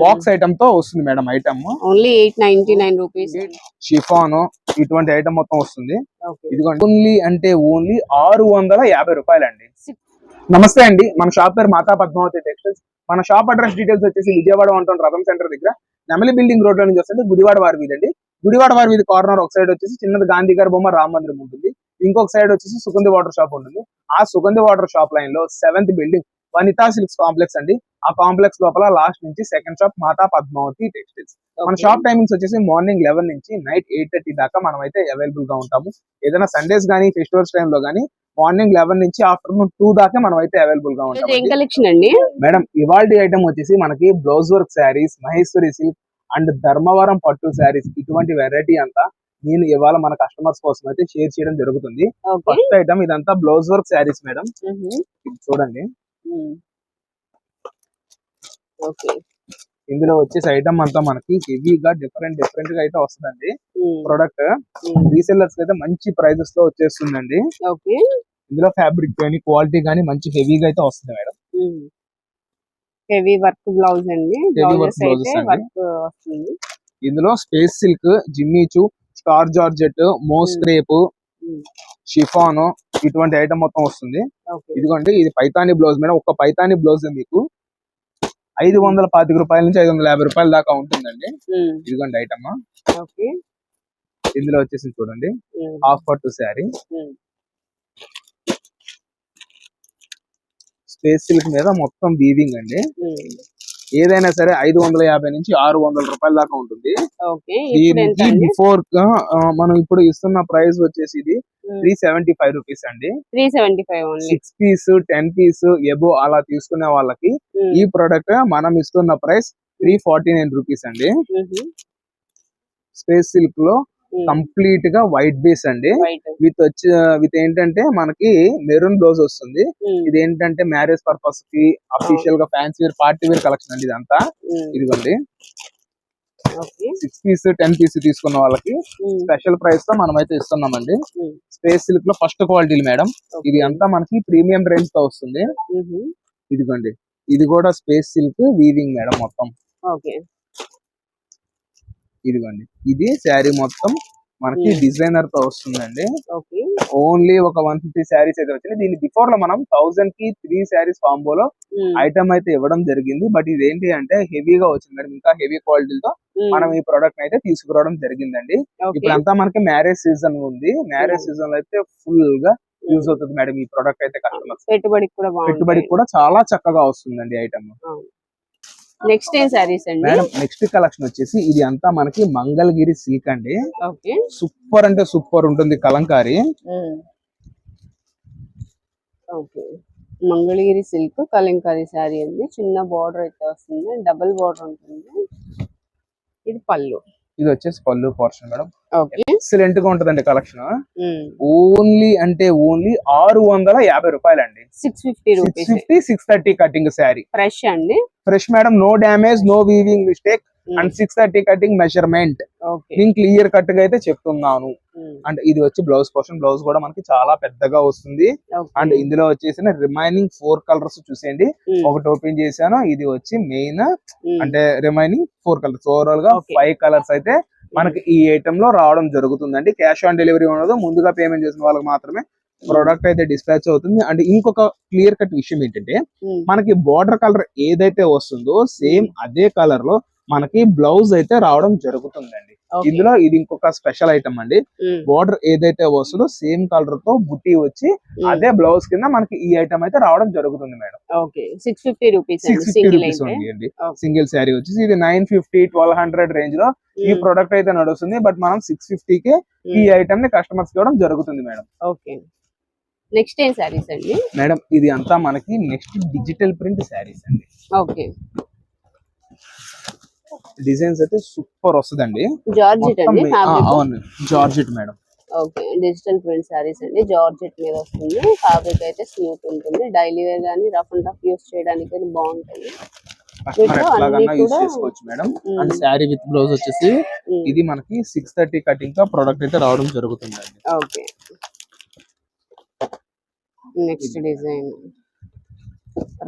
Box item తో వస్తుంది madam. Item only 899 rupees. Chiffon ఇటువంటి ఐటమ్ మొత్తం వస్తుంది. ఇదిగోండి ఓన్లీ అంటే ఓన్లీ 650 రూపాయలండి. నమస్తే అండి, మన షాప్ పేరు మాతా పద్మావతి టెక్స్టైల్స్. మన షాప్ అడ్రస్ డీటెయిల్స్ వచ్చేసి విజయవాడ ఉంటుంది రథం సెంటర్ దగ్గర నెమలి బిల్డింగ్ రోడ్ లో నుంచి వస్తుంది. గుడివాడ వారి వీధి అండి. గుడివాడ వారి వీధి కార్నర్ ఒక సైడ్ వచ్చేసి చిన్నది గాంధీ గారి బొమ్మ రామ మందిరం ఉంటుంది. ఇంకొక సైడ్ వచ్చేసి సుగంధి వాటర్ షాప్ ఉంటుంది. ఆ సుగంధి వాటర్ షాప్ లైన్ లో 7th building Vanitha silks complex అండి. ఆ కాంప్లెక్స్ లోపల లాస్ట్ నుంచి సెకండ్ షాప్ మాతా పద్మావతి టెక్స్టైల్స్. మన షాప్ టైమింగ్స్ వచ్చేసి మార్నింగ్ 11 నుంచి నైట్ 8:30 దాకా మనం అయితే అవైలబుల్ గా ఉంటాము. ఏదైనా సండేస్ గానీ ఫెస్టివల్స్ టైమ్ లో గానీ మార్నింగ్ 11 నుంచి ఆఫ్టర్నూన్ 2 దాకా మనం అయితే అవైలబుల్ గా ఉంటాం. మేడం ఇవాల్టి ఐటమ్ వచ్చేసి మనకి blouse work saris, Maheshwari silk and Dharmavaram పట్టు శారీస్ ఇటువంటి వెరైటీ అంతా నేను ఇవాళ మన కస్టమర్స్ కోసం అయితే షేర్ చేయడం జరుగుతుంది. ఫస్ట్ ఐటమ్ ఇదంతా బ్లౌజ్ వర్క్ శారీస్ మేడం. చూడండి, ఇందులో వచ్చేసి ఐటమ్ అంతా మనకి హెవీగా డిఫరెంట్ గా అయితే వస్తుందండి. ప్రొడక్ట్ రీసెల్లర్స్ అయితే మంచి ప్రైజెస్ లో వచ్చేస్తుందండి. ఇందులో ఫ్యాబ్రిక్ కానీ క్వాలిటీ కానీ మంచి హెవీగా అయితే వస్తుంది మేడం. హెవీ వర్క్ బ్లౌజ్ అండి. ఇందులో space silk, Jimmy Choo, star georgette, moss crepe, chiffon ఇటువంటి ఐటమ్ మొత్తం వస్తుంది. ఇదిగోండి ఇది పైతాని బ్లౌజ్ మేడం. ఒక పైతాని బ్లౌజ్ మీకు 525 రూపాయల నుంచి 550 రూపాయల దాకా ఉంటుందండి. ఇదిగోండి ఐటమ్. ఇందులో వచ్చేసి చూడండి హాఫ్ పట్టు శారీ, స్పేస్ సిల్క్ మీద మొత్తం వీవింగ్ అండి. ఏదైనా సరే 550 నుంచి 600 రూపాయల దాకా ఉంటుంది. దీనికి బిఫోర్ మనం ఇప్పుడు ఇస్తున్న ప్రైస్ వచ్చేసి ఇది 375 రూపీస్ అండి. 6 పీస్ 10 పీస్ ఎబో అలా తీసుకునే వాళ్ళకి ఈ ప్రొడక్ట్ మనం ఇస్తున్న ప్రైస్ 349 రూపీస్ అండి. స్పేస్ సిల్క్ లో కంప్లీట్ గా వైట్ బేస్ అండి. విత్ ఏంటంటే మనకి మెరూన్ బ్లౌజ్ వస్తుంది. ఇది ఏంటంటే మ్యారేజ్ పర్పస్ కి అఫీషియల్ గా fancy wear party wear collection అండి ఇదంతా. ఇదిగోండి 6 పీస్ 10 పీస్ తీసుకున్న వాళ్ళకి స్పెషల్ ప్రైస్ తో మనం అయితే ఇస్తున్నామండి. స్పేస్ సిల్క్ లో ఫస్ట్ క్వాలిటీ మేడం. ఇది అంతా మనకి ప్రీమియం రేంజ్ తో వస్తుంది. ఇదిగోండి ఇది కూడా స్పేస్ సిల్క్ వీవింగ్ మేడం మొత్తం. ఇదిగోండి ఇది శారీ మొత్తం మనకి డిజైనర్ తో వస్తుందండి. ఓన్లీ ఒక 150 శారీస్ అయితే వచ్చింది. దీని బిఫోర్ లో మనం 1000 కి 3 శారీస్ కాంబోలో ఐటమ్ అయితే ఇవ్వడం జరిగింది. బట్ ఇది ఏంటి అంటే హెవీగా వచ్చింది మేడం. ఇంకా హెవీ క్వాలిటీతో మనం ఈ ప్రోడక్ట్ అయితే తీసుకురావడం జరిగిందండి. ఇప్పుడంతా మనకి మ్యారేజ్ సీజన్ ఉంది. మ్యారేజ్ సీజన్ లో అయితే ఫుల్ గా యూజ్ అవుతుంది మేడం ఈ ప్రోడక్ట్ అయితే. కస్టమర్స్ పెట్టుబడికి కూడా చాలా చక్కగా వస్తుందండి ఐటమ్. నెక్స్ట్ ఏం సారీస్ అండి మేడం? నెక్స్ట్ కలెక్షన్ వచ్చేసి ఇది అంతా మనకి మంగళగిరి సిల్క్ అండి. సూపర్ అంటే సూపర్ ఉంటుంది కలంకారీ. మంగళగిరి సిల్క్ కలంకారీ సారీ అండి. చిన్న బార్డర్ అయితే వస్తుంది, డబుల్ బార్డర్ ఉంటుంది. ఇది పళ్ళు, ఇది వచ్చేసి పళ్ళు పోర్షన్ మేడం. ఎక్సలెంట్ గా ఉంటదండి కలెక్షన్. ఓన్లీ అంటే ఓన్లీ 650 రూపాయలండి. 650 630 కటింగ్ శారీ. ఫ్రెష్ అండి, fresh madam. No damage, no weaving mistake and 630 cutting measurement. నేను క్లియర్ కట్ గా అయితే చెప్తున్నాను. అండ్ ఇది వచ్చి బ్లౌజ్ పోర్షన్. బ్లౌజ్ కూడా మనకి చాలా పెద్దగా వస్తుంది. అండ్ ఇందులో వచ్చేసిన రిమైనింగ్ 4 కలర్స్ చూసేయండి. ఒకటి ఓపెన్ చేశాను, ఇది వచ్చి మెయిన్. అంటే రిమైనింగ్ 4 కలర్స్, ఓవరాల్ గా 5 కలర్స్ అయితే మనకి ఈ ఐటమ్ లో రావడం జరుగుతుందండి. క్యాష్ ఆన్ డెలివరీ ఉండదు. ముందుగా పేమెంట్ చేసిన వాళ్ళకి మాత్రమే ప్రోడక్ట్ అయితే డిస్పాచ్ అవుతుంది. అండ్ ఇంకొక క్లియర్ కట్ విషయం ఏంటంటే మనకి బోర్డర్ కలర్ ఏదైతే వస్తుందో సేమ్ అదే కలర్ లో మనకి బ్లౌజ్ అయితే రావడం జరుగుతుందండి. ఇందులో ఇది ఇంకొక స్పెషల్ ఐటమ్ అండి. బోర్డర్ ఏదైతే వస్తుందో సేమ్ కలర్ తో బుట్టి వచ్చి అదే బ్లౌజ్ కింద మనకి ఈ ఐటమ్ అయితే రావడం జరుగుతుంది మేడం. 650 రూపీస్ అండి. సింగిల్ శారీ వచ్చేసి ఇది 950 1200 రేంజ్ లో ఈ ప్రొడక్ట్ అయితే నడుస్తుంది. బట్ మనం 650 కి ఈ ఐటమ్ ని కస్టమర్స్ ఇవ్వడం జరుగుతుంది మేడం. నెక్స్ట్ ఏం సారీస్ అండి మేడం? ఇది అంతా మనకి నెక్స్ట్ డిజిటల్ ప్రింట్ సారీస్ అండి. డిజైన్స్ అయితే సూపర్ వస్తుందండి. జార్జెట్ అండి, అవును georgette madam. Digital print saris అండి. జార్జెట్ మీద వస్తుంది. ఫ్యాబ్రిక్ అయితే స్మూత్ ఉంటుంది. డైలీ వేర్ గానీ రఫ్ అండ్ టఫ్ యూస్ చేయడానికి బాగుంటుంది. యూస్ చేసుకోవచ్చు madam. And sari with blouse వచ్చేసి ఇది మనకి 630 కటింగ్ తో ప్రొడక్ట్ అయితే రావడం జరుగుతుందండి. నెక్స్ట్ డిజైన్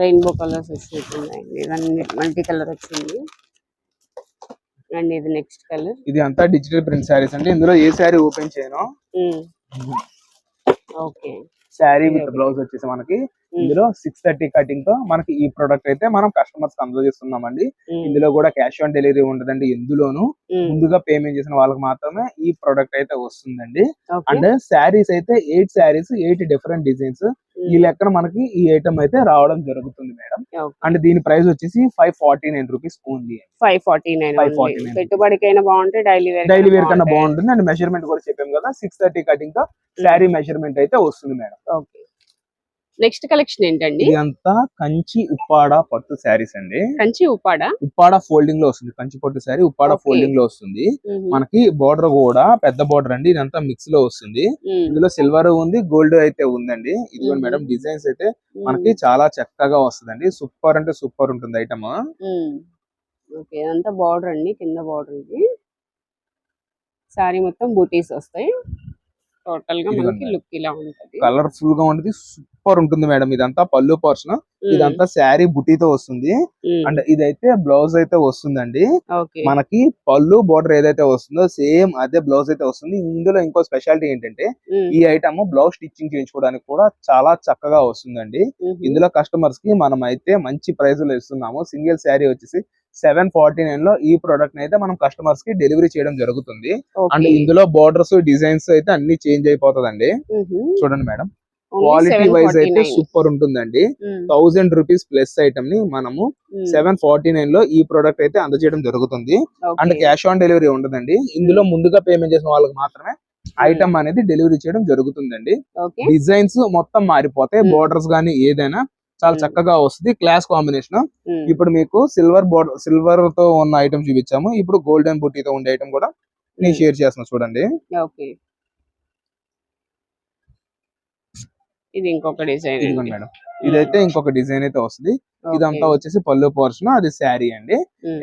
రెయిన్బో కలర్స్ వచ్చినట్టున్నాయండి, ఇవన్నీ మల్టీ కలర్ వచ్చింది. అండ్ ఇది నెక్స్ట్ కలర్. ఇది అంతా డిజిటల్ ప్రింట్ శారీస్ అండి. ఇందులో ఏ శారీ ఓపెన్ చేయను. ఓకే, శారీ విత్ బ్లౌజ్ వచ్చేసి మనకి ఇందులో 630 కటింగ్ తో మనకి ఈ ప్రొడక్ట్ అయితే మనం కస్టమర్స్ కి అందజేస్తున్నామండి. ఇందులో కూడా క్యాష్ ఆన్ డెలివరీ ఉండదండి. ఎందులోను ముందుగా పేమెంట్ చేసిన వాళ్ళకి మాత్రమే ఈ ప్రొడక్ట్ అయితే వస్తుందండి. అండ్ శారీస్ అయితే 8 శారీస్ 8 డిఫరెంట్ డిజైన్స్ ఈ లెక్కన మనకి ఈ ఐటమ్ అయితే రావడం జరుగుతుంది మేడం. అండ్ దీని ప్రైస్ వచ్చేసి 549 రూపీస్ ఓన్లీ. 549 పెట్టుబడికైనా బాగుంటే డైలీ వేర్ కన్నా బాగుంటుంది. అండ్ మెజర్మెంట్ కూడా చెప్పాం కదా, 630 కటింగ్ తో శారీ మెజర్మెంట్ అయితే వస్తుంది మేడం. ఓకే, నెక్స్ట్ కలెక్షన్ ఏంటండి? ఇదంతా కంచి ఉప్పాడ పట్టు శారీస్ అండి. కంచి ఉప్పాడ ఫోల్డింగ్ లో వస్తుంది. కంచి పట్టు శారీ ఉప్పాడ ఫోల్డింగ్ లో వస్తుంది. మనకి బోర్డర్ కూడా పెద్ద బోర్డర్ అండి. ఇదంతా మిక్స్ లో వస్తుంది. ఇందులో సిల్వర్ ఉంది, గోల్డ్ అయితే ఉందండి. ఇదిగోండి మేడం, డిజైన్స్ అయితే మనకి చాలా చక్కగా వస్తుందండి. సూపర్ అంటే సూపర్ ఉంటుంది ఐటమ్. ఓకే, అంతా బార్డర్ అండి, కింద బార్డర్. ఇది శారీ మొత్తం బూటీస్ వస్తాయి. టోటల్ గా మనకి లుక్ ఇలా ఉంటది. కలర్ఫుల్ గా ఉంటుంది, సూపర్ ఉంటుంది మేడం. ఇదంతా పళ్ళు పోర్షన్, ఇదంతా శారీ బుటీతో వస్తుంది. అండ్ ఇదైతే బ్లౌజ్ అయితే వస్తుందండి. మనకి పళ్ళు బోర్డర్ ఏదైతే వస్తుందో సేమ్ అదే బ్లౌజ్ అయితే వస్తుంది. ఇందులో ఇంకో స్పెషాలిటీ ఏంటంటే ఈ ఐటమ్ బ్లౌజ్ స్టిచ్చింగ్ చేయించుకోవడానికి కూడా చాలా చక్కగా వస్తుందండి. ఇందులో కస్టమర్స్ కి మనం అయితే మంచి ప్రైస్ లో ఇస్తున్నాము. సింగిల్ శారీ వచ్చేసి 749 లో ఈ ప్రొడక్ట్ అయితే మనం కస్టమర్స్ కి డెలివరీ చేయడం జరుగుతుంది. అండ్ ఇందులో బోర్డర్స్ డిజైన్స్ అయితే అన్ని చేంజ్ అయిపోతుందండి. చూడండి మేడం, క్వాలిటీ వైజ్ అయితే సూపర్ ఉంటుందండి. 1000 రూపీస్ ప్లస్ ఐటమ్ ని మనము 749 లో ఈ ప్రొడక్ట్ అయితే అందజేయడం జరుగుతుంది. అండ్ క్యాష్ ఆన్ డెలివరీ ఉండదండి. ఇందులో ముందుగా పేమెంట్ చేసిన వాళ్ళకి మాత్రమే ఐటమ్ అనేది డెలివరీ చేయడం జరుగుతుందండి. డిజైన్స్ మొత్తం మారిపోతాయి, బోర్డర్స్ గానీ ఏదైనా చాలా చక్కగా వస్తుంది. Class combination. ఇప్పుడు మీకు సిల్వర్ తో ఉన్న ఐటమ్ చూపించాము. ఇప్పుడు గోల్డెన్ బుట్టీతో ఉండే ఐటమ్ కూడా నేను షేర్ చేస్తున్నా, చూడండి. ఇది ఇంకొక డిజైన్ మేడం. ఇదైతే ఇంకొక డిజైన్ అయితే వస్తుంది. ఇదంతా వచ్చేసి పళ్ళు పోర్షన్, అది శారీ అండి.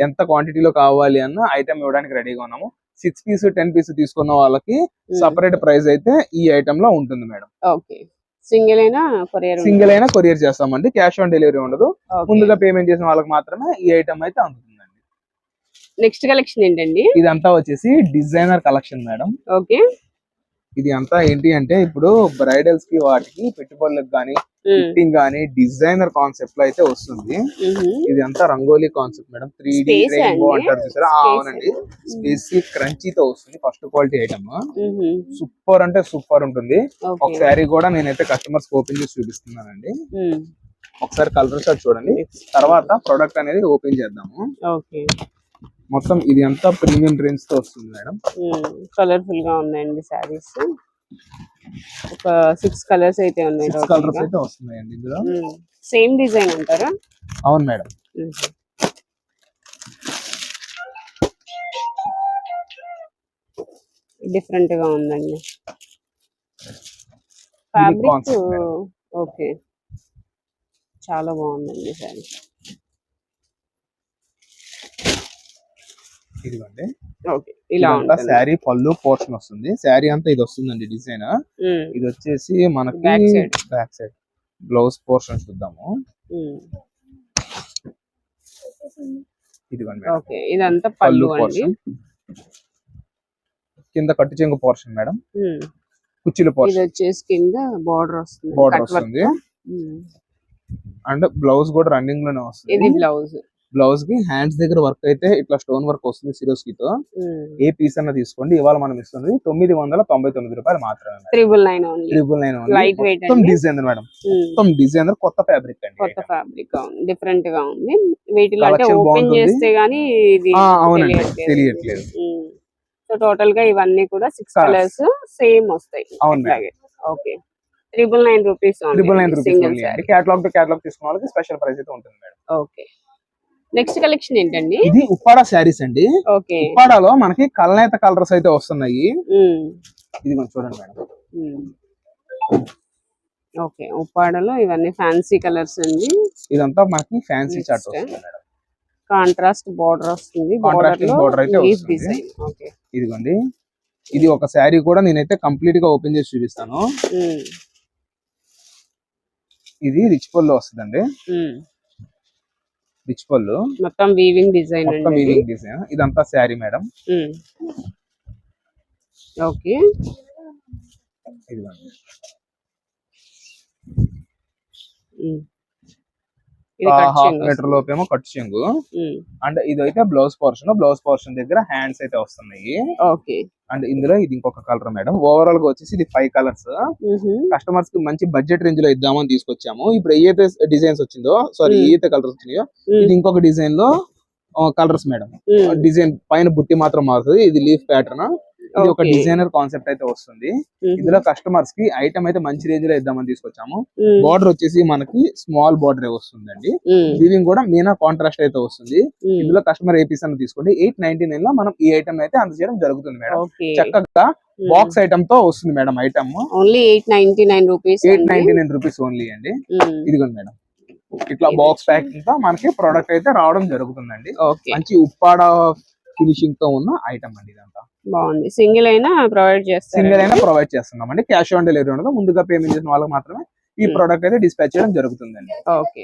ఎంత క్వాంటిటీలో కావాలి అన్న ఐటమ్ ఇవ్వడానికి రెడీగా ఉన్నాము. 6 పీస్ 10 పీస్ తీసుకున్న వాళ్ళకి సపరేట్ ప్రైస్ అయితే ఈ ఐటమ్ లో ఉంటుంది మేడం. సింగిల్ అయినా కొరియర్ చేస్తామండి. క్యాష్ ఆన్ డెలివరీ ఉండదు. ముందుగా పేమెంట్ చేసిన వాళ్ళకి మాత్రమే ఈ ఐటమ్ అయితే అందుతుందండి. నెక్స్ట్ కలెక్షన్ ఏంటండి? ఇదంతా వచ్చేసి డిజైనర్ కలెక్షన్ మేడం. ఓకే, ఇది అంతా ఏంటి అంటే ఇప్పుడు బ్రైడల్స్ కి వాటికి పెట్టుబడులకు గానీ ఫిట్టింగ్ గానీ డిజైనర్ కాన్సెప్ట్ లో అయితే వస్తుంది. ఇది అంతా rangoli concept madam. 3D rainbow అంటారు చూసారా, అవునండి. స్పేసీ క్రంచీతో వస్తుంది. ఫస్ట్ క్వాలిటీ ఐటమ్, సూపర్ అంటే సూపర్ ఉంటుంది. ఒక శారీ కూడా నేనైతే కస్టమర్స్ ఓపెన్ చేసి చూపిస్తున్నానండి. ఒకసారి కలర్ షాట్ చూడండి, తర్వాత ప్రొడక్ట్ అనేది ఓపెన్ చేద్దాము. మొత్తం ఇది అంతా ప్రీమియం రేంజ్ తో వస్తుంది మేడం. కలర్ఫుల్ గా ఉన్నాయండి సారీస్. ఒక 6 కలర్స్ అయితే ఉన్నాయి. 6 కలర్స్ అయితే వస్తున్నాయండి ఇందులో. సేమ్ డిజైన్ అంటారా? అవును మేడం. డిఫరెంట్ గా ఉందండి ఫ్యాబ్రిక్. ఓకే, చాలా బాగుందండి సారీ. ఇదిగోండి, ఇలా శారీ పళ్ళు పోర్షన్ వస్తుంది. శారీ అంతా ఇది వస్తుందండి డిజైన్. ఇది వచ్చేసి మనకి బ్యాక్ సైడ్ బ్లౌజ్ పోర్షన్ చూద్దాము. ఇదిగోండి, ఇదంతా పళ్ళు పోర్షన్. కింద కట్టు చెంగు పోర్షన్ మేడం. కుచ్చిల పోర్షన్. ఇది వచ్చేసి కింద బోర్డర్ వస్తుంది. అండ్ బ్లౌజ్ కూడా రన్నింగ్ లోనే వస్తుంది. ఇది బ్లౌజ్ కి హ్యాండ్స్ దగ్గర వర్క్ అయితే ఇట్లా స్టోన్ వర్క్ వస్తుంది. సిరోస్కి తో ఏ పీస్ అన్న తీసుకోండి. ఇవాళ మనం ఇస్తుంది 999 రూపాయలు మాత్రమే. 999 డిజైన్ మేడం. మొత్తం డిజైనర్ కొత్త ఫ్యాబ్రిక్ అండి. కొత్త ఫ్యాబ్రిక్ డిఫరెంట్ గా ఉంది. వీటిలో అంటే ఓపెన్ చేస్తే గానీ ఇది తెలియట్లేదు. సో టోటల్ గా ఇవన్నీ కూడా 6 కలర్స్ సేమ్ వస్తాయి. Okay, 999 rupees. 999 catalogue to catalogue తీసుకున్న వాళ్ళకి స్పెషల్ ప్రైస్ అయితే ఉంటుంది మేడం. ఓకే, నెక్స్ట్ కలెక్షన్ ఏంటండి? ఇది ఉప్పాడ శారీస్ అండి. ఉప్పాడలో మనకి కలనేత కలర్స్ అయితే వస్తున్నాయి. ఇది కొంచెం చూడండి మేడం. ఓకే, ఉప్పాడలో ఇవన్నీ ఫ్యాన్సీ కలర్స్ అండి. ఇదంతా మనకి ఫ్యాన్సీ చార్ట్ వస్తుంది మేడం. కాంట్రాస్ట్ బోర్డర్ వస్తుంది. బోర్డర్ అయితే వస్తుంది. ఇదిగోండి, ఇది ఒక శారీ కూడా నేనైతే కంప్లీట్ గా ఓపెన్ చేసి చూపిస్తాను. ఇది రిచ్ పళ్ళు వస్తుందండి. రిచ్ పళ్ళు మొత్తం వీవింగ్ డిజైన్ మొత్తం అండి. Weaving design. ఇదంతా శారీ మేడం. ఓకే. ఇదిగోండి. ఇది కట్ హాఫ్ చెంగు మీటర్ లోపేమో కట్ చెంగు. అండ్ ఇదైతే బ్లౌజ్ పోర్షన్ దగ్గర హ్యాండ్స్ అయితే వస్తున్నాయి. ఓకే. అండ్ ఇందులో ఇది ఇంకొక కలర్ మేడం. ఓవరాల్ గా వచ్చేసి ఇది 5 కలర్స్. కస్టమర్స్ కి మంచి బడ్జెట్ రేంజ్ లో ఇద్దామని తీసుకొచ్చాము. ఇప్పుడు ఏదైతే డిజైన్స్ వచ్చిందో, సారీ ఏదైతే కలర్స్ వచ్చినాయో, ఇది ఇంకొక డిజైన్ లో కలర్స్ మేడం. డిజైన్ పైన బుట్టి మాత్రం మారుతుంది. ఇది లీఫ్ ప్యాటర్న్. ఇది ఒక డిజైనర్ కాన్సెప్ట్ అయితే వస్తుంది. ఇందులో కస్టమర్స్ కి ఐటమ్ అయితే మంచి రేంజ్ లో ఇద్దామని తీసుకొచ్చాము. బార్డర్ వచ్చేసి మనకి స్మాల్ బార్డర్ వస్తుందండి. వీవింగ్ కూడా మీనా కాంట్రాస్ట్ అయితే వస్తుంది. ఇందులో కస్టమర్ ఏ పీస్ అని తీసుకోండి 899 లో మనం ఈ ఐటమ్ అయితే అందజేయడం జరుగుతుంది మేడం. చక్కగా బాక్స్ ఐటమ్ తో వస్తుంది madam. Item only 899 rupees. 899 rupees only అండి. ఇదిగోండి మేడం. ఇట్లా బాక్స్ ప్యాకింగ్ తో మనకి ప్రోడక్ట్ అయితే రావడం జరుగుతుందండి. మంచి ఉప్పాడ ఫినిషింగ్ తో ఉన్న ఐటమ్ అండి. ఇదంతా బాగుంది. సింగిల్ అయినా ప్రొవైడ్ చేస్తున్నాం అండి. క్యాష్ ఆన్ డెలివరీ ఉండదు. ముందుగా పేమెంట్ చేసిన వాళ్ళకి మాత్రమే ఈ ప్రోడక్ట్ అయితే డిస్పాచ్ చేయడం జరుగుతుందండి. ఓకే.